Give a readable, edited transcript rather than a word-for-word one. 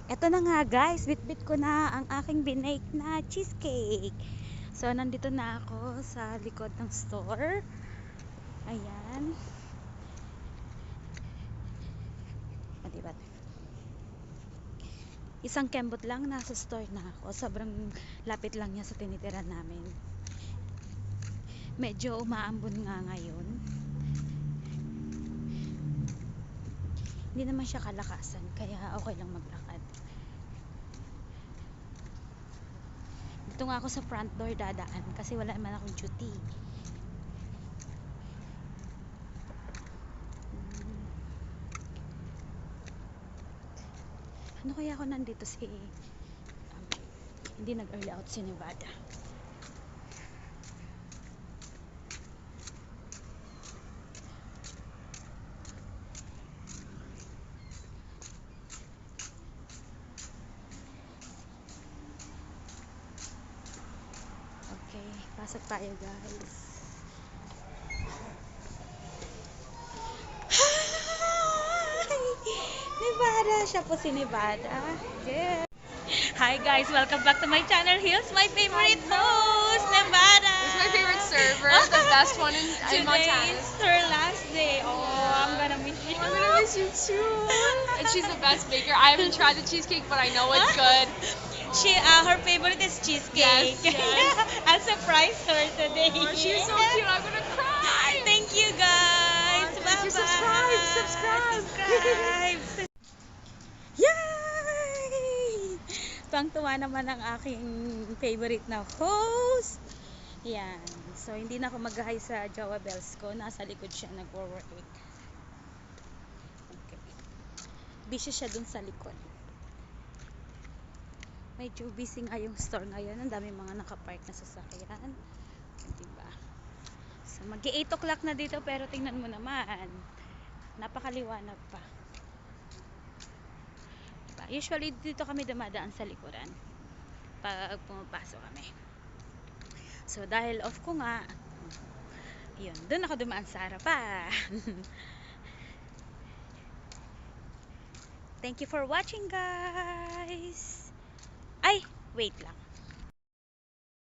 Eto na nga guys, bitbit ko na ang aking binake na cheesecake. So, nandito na ako sa likod ng store. Ayan. O, diba? Isang kembot lang, nasa store na ako. Sobrang lapit lang niya sa tinitira namin. Medyo umaambon nga ngayon. Hindi naman siya kalakasan, kaya okay lang maglakad. Dito nga ako sa front door dadaan kasi wala naman akong duty. Ano kaya ako nandito hindi nag-early out si Nevada. Okay, pasok tayo guys. Hi! Nevada! Siya po si Nevada. Yeah. Hi guys! Welcome back to my channel. Here's my favorite host, Nevada! This is my favorite server, the best one in Today Montana. is her last day. Oh, I'm gonna miss you. I'm gonna miss you too. And she's the best baker. I haven't tried the cheesecake, but I know it's good. Her favorite is cheesecake. Yes, yes. I'll surprise her today. Oh, she's so cute. I'm gonna cry. Thank you guys. Oh, Bye thank you. bye. Subscribe. Yay! Tuwang-tuwa naman ang aking favorite na host. Yan. So, hindi na ako mag-hi sa Jowa Bells ko. Nasa likod siya nag-work. Okay. Busy siya dun sa likod. Medyo busy nga yung store ngayon. Ang dami mga nakapark na sasakyan. Diba? So, mag-8 o'clock na dito pero tingnan mo naman. Napakaliwanag pa. Diba? Usually dito kami dumadaan sa likuran pag pumapasok kami. So, dahil off ko nga, yun, doon ako dumaan sa harapan. Thank you for watching guys. Ay, wait lang.